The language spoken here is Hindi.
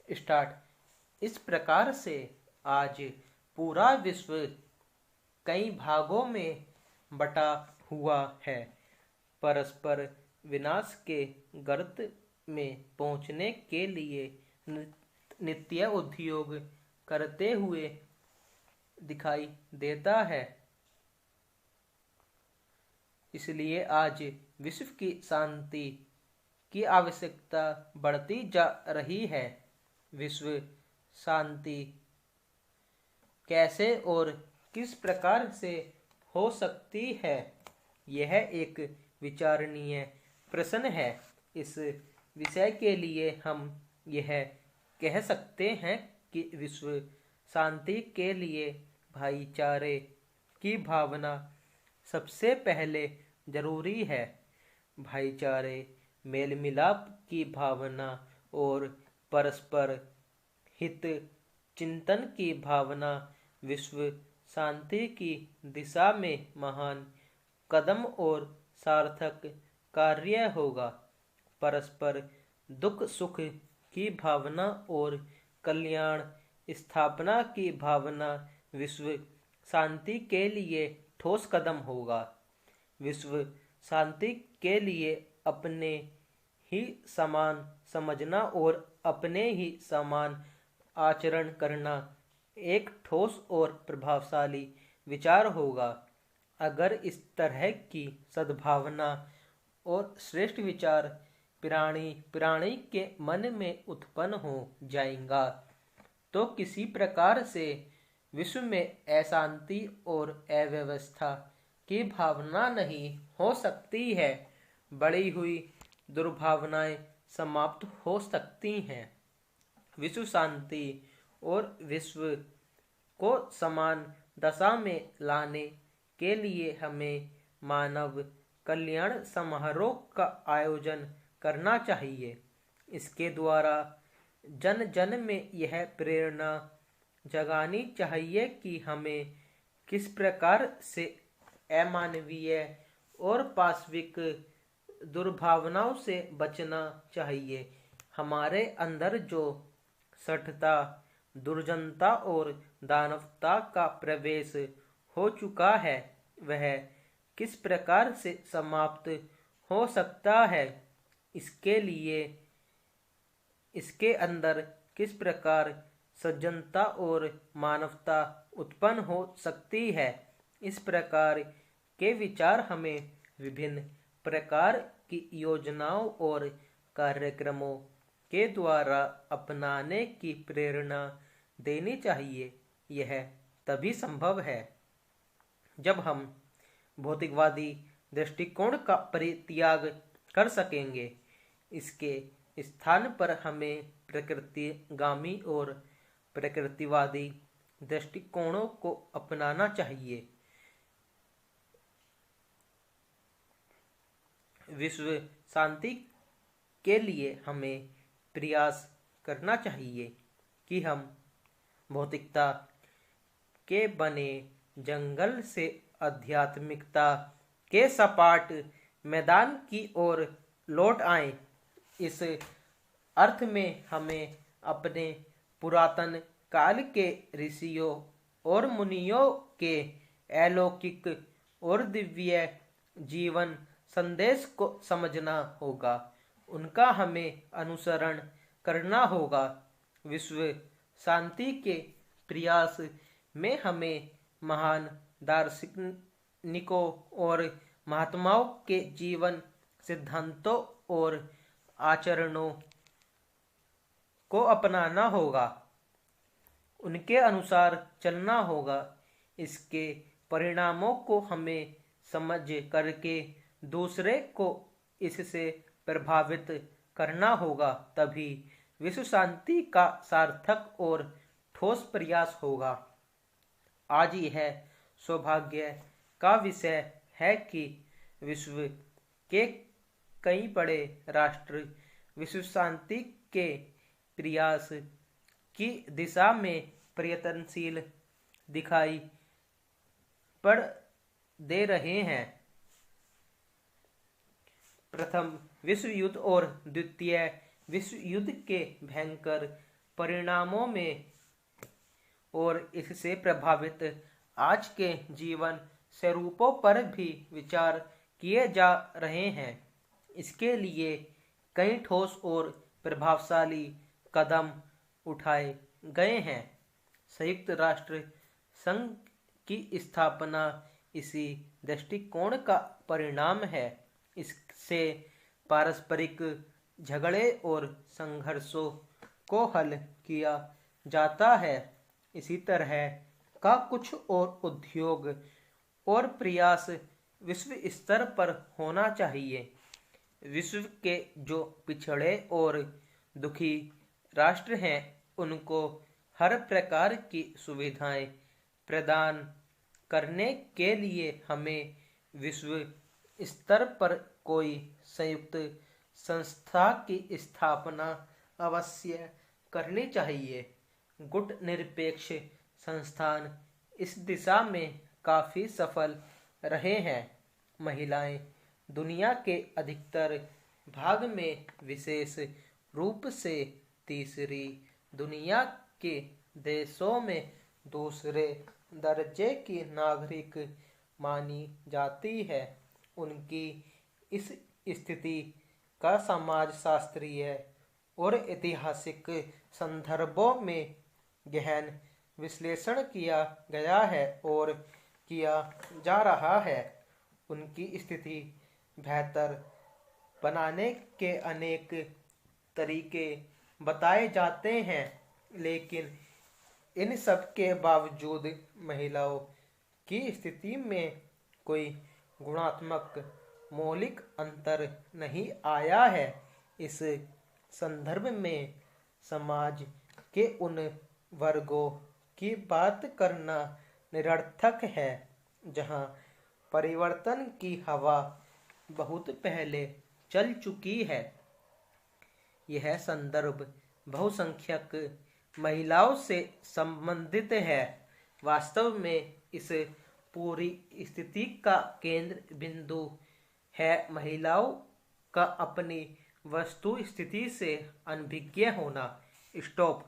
स्टार्ट। इस प्रकार से आज पूरा विश्व कई भागों में बटा हुआ है। परस्पर विनाश के गर्त में पहुंचने के लिए नित्य उद्योग करते हुए दिखाई देता है। इसलिए आज विश्व की शांति की आवश्यकता बढ़ती जा रही है। विश्व शांति कैसे और किस प्रकार से हो सकती है, यह एक विचारणीय प्रश्न है। इस विषय के लिए हम यह कह सकते हैं कि विश्व शांति के लिए भाईचारे की भावना सबसे पहले जरूरी है। भाईचारे, मेल मिलाप की भावना और परस्पर हित चिंतन की भावना विश्व शांति की दिशा में महान कदम और सार्थक कार्य होगा। परस्पर दुख सुख की भावना और कल्याण स्थापना की भावना विश्व शांति के लिए ठोस कदम होगा। विश्व शांति के लिए अपने ही समान समझना और अपने ही समान आचरण करना एक ठोस और प्रभावशाली विचार होगा। अगर इस तरह की सद्भावना और श्रेष्ठ विचार प्राणी के मन में उत्पन्न हो जाएगा तो किसी प्रकार से विश्व में अशांति और अव्यवस्था की भावना नहीं हो सकती है। बढ़ी हुई दुर्भावनाएं समाप्त हो सकती हैं। विश्व शांति और विश्व को समान दशा में लाने के लिए हमें मानव कल्याण समारोह का आयोजन करना चाहिए। इसके द्वारा जन जन में यह प्रेरणा जगानी चाहिए कि हमें किस प्रकार से अमानवीय और पाशविक दुर्भावनाओं से बचना चाहिए। हमारे अंदर जो शठता, दुर्जनता और दानवता का प्रवेश हो चुका है वह किस प्रकार से समाप्त हो सकता है, इसके लिए इसके अंदर किस प्रकार सज्जनता और मानवता उत्पन्न हो सकती है, इस प्रकार के विचार हमें विभिन्न प्रकार की योजनाओं और कार्यक्रमों के द्वारा अपनाने की प्रेरणा देनी चाहिए। यह तभी संभव है जब हम भौतिकवादी दृष्टिकोण का परित्याग कर सकेंगे। इसके स्थान पर हमें प्रकृतिगामी और प्रकृतिवादी दृष्टिकोणों को अपनाना चाहिए। विश्व शांति के लिए हमें प्रयास करना चाहिए कि हम भौतिकता के बने जंगल से आध्यात्मिकता के सपाट मैदान की ओर लौट आएं। इस अर्थ में हमें अपने पुरातन काल के ऋषियों और मुनियों के अलौकिक और दिव्य जीवन संदेश को समझना होगा। उनका हमें अनुसरण करना होगा। विश्व शांति के प्रयास में हमें महान दार्शनिकों और महात्माओं के जीवन सिद्धांतों और आचरणों को अपनाना होगा, उनके अनुसार चलना होगा। इसके परिणामों को हमें समझ करके दूसरे को इससे प्रभावित करना होगा, तभी विश्व शांति का सार्थक और ठोस प्रयास होगा। आज यह सौभाग्य का विषय है कि विश्व के कई बड़े राष्ट्र विश्व शांति के प्रयास की दिशा में प्रयत्नशील दिखाई पड़ दे रहे हैं। प्रथम विश्व युद्ध और द्वितीय विश्व युद्ध के भयंकर परिणामों में और इससे प्रभावित आज के जीवन स्वरूपों पर भी विचार किए जा रहे हैं। इसके लिए कई ठोस और प्रभावशाली कदम उठाए गए हैं। संयुक्त राष्ट्र संघ की स्थापना इसी दृष्टिकोण का परिणाम है। इससे पारस्परिक झगड़े और संघर्षों को हल किया जाता है। इसी तरह का कुछ और उद्योग और प्रयास विश्व स्तर पर होना चाहिए। विश्व के जो पिछड़े और दुखी राष्ट्र हैं, उनको हर प्रकार की सुविधाएं प्रदान करने के लिए हमें विश्व स्तर पर कोई संयुक्त संस्था की स्थापना अवश्य करनी चाहिए। गुटनिरपेक्ष संस्थान इस दिशा में काफी सफल रहे हैं। महिलाएं दुनिया के अधिकतर भाग में, विशेष रूप से तीसरी दुनिया के देशों में, दूसरे दर्जे की नागरिक मानी जाती है। उनकी इस स्थिति का समाजशास्त्रीय और ऐतिहासिक संदर्भों में गहन विश्लेषण किया गया है और किया जा रहा है। उनकी स्थिति बेहतर बनाने के अनेक तरीके बताए जाते हैं, लेकिन इन सब के बावजूद महिलाओं की स्थिति में कोई गुणात्मक मौलिक अंतर नहीं आया है। इस संदर्भ में समाज के उन वर्गों की बात करना निरर्थक है जहां परिवर्तन की हवा बहुत पहले चल चुकी है। यह संदर्भ बहुसंख्यक महिलाओं से संबंधित है। वास्तव में इस पूरी स्थिति का केंद्र बिंदु है महिलाओं का अपनी वस्तु स्थिति से अनभिज्ञ होना। स्टॉप।